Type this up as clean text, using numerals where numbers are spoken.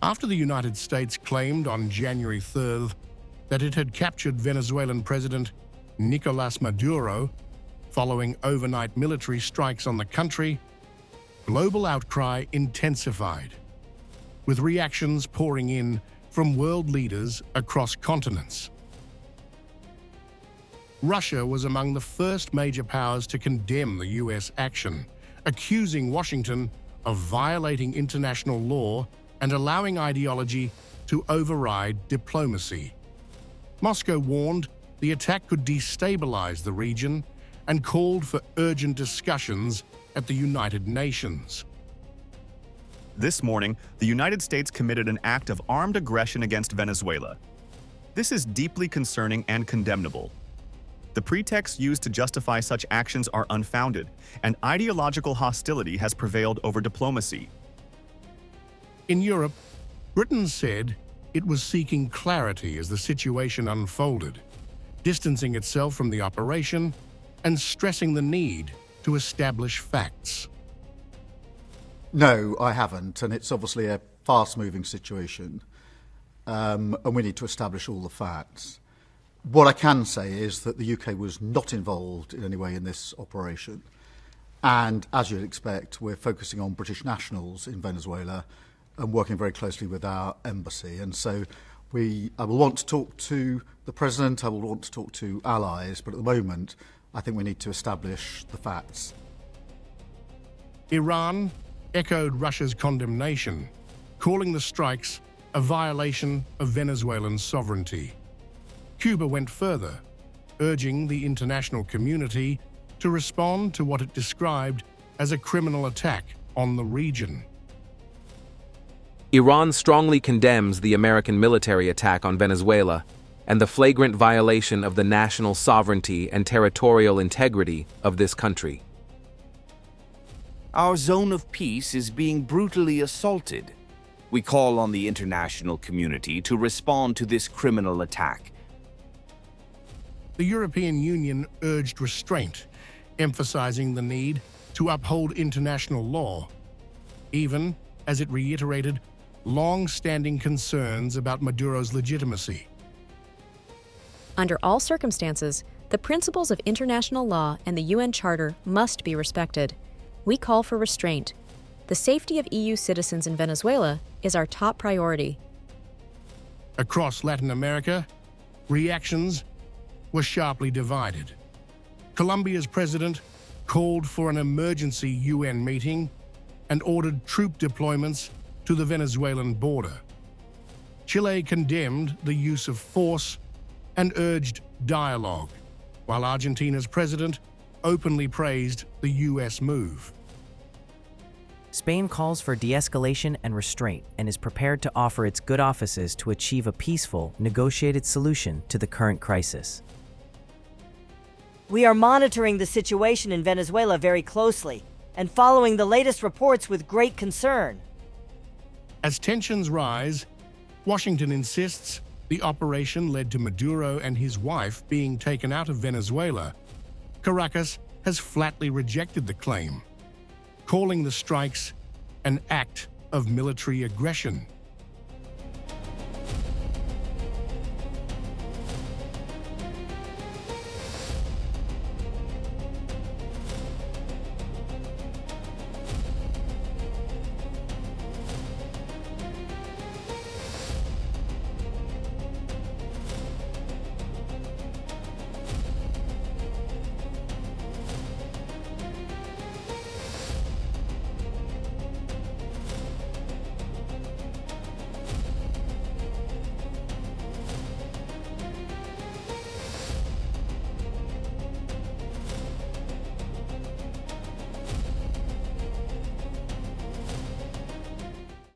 After the United States claimed on January 3rd that it had captured Venezuelan President Nicolás Maduro following overnight military strikes on the country, global outcry intensified, with reactions pouring in from world leaders across continents. Russia was among the first major powers to condemn the U.S. action, accusing Washington of violating international law and allowing ideology to override diplomacy. Moscow warned the attack could destabilize the region and called for urgent discussions at the United Nations. This morning, the United States committed an act of armed aggression against Venezuela. This is deeply concerning and condemnable. The pretexts used to justify such actions are unfounded, and ideological hostility has prevailed over diplomacy. In Europe, Britain said it was seeking clarity as the situation unfolded, distancing itself from the operation and stressing the need to establish facts. No, I haven't, and it's obviously a fast-moving situation, and we need to establish all the facts. What I can say is that the UK was not involved in any way in this operation, and as you'd expect, we're focusing on British nationals in Venezuela and working very closely with our embassy. And so I will want to talk to the President, I will want to talk to allies, but at the moment, I think we need to establish the facts. Iran echoed Russia's condemnation, calling the strikes a violation of Venezuelan sovereignty. Cuba went further, urging the international community to respond to what it described as a criminal attack on the region. Iran strongly condemns the American military attack on Venezuela and the flagrant violation of the national sovereignty and territorial integrity of this country. Our zone of peace is being brutally assaulted. We call on the international community to respond to this criminal attack. The European Union urged restraint, emphasizing the need to uphold international law, even as it reiterated long-standing concerns about Maduro's legitimacy. Under all circumstances, the principles of international law and the UN Charter must be respected. We call for restraint. The safety of EU citizens in Venezuela is our top priority. Across Latin America, reactions were sharply divided. Colombia's president called for an emergency UN meeting and ordered troop deployments to the Venezuelan border. Chile condemned the use of force and urged dialogue, while Argentina's president openly praised the U.S. move. Spain calls for de-escalation and restraint and is prepared to offer its good offices to achieve a peaceful, negotiated solution to the current crisis. We are monitoring the situation in Venezuela very closely and following the latest reports with great concern. As tensions rise, Washington insists the operation led to Maduro and his wife being taken out of Venezuela. Caracas has flatly rejected the claim, calling the strikes an act of military aggression.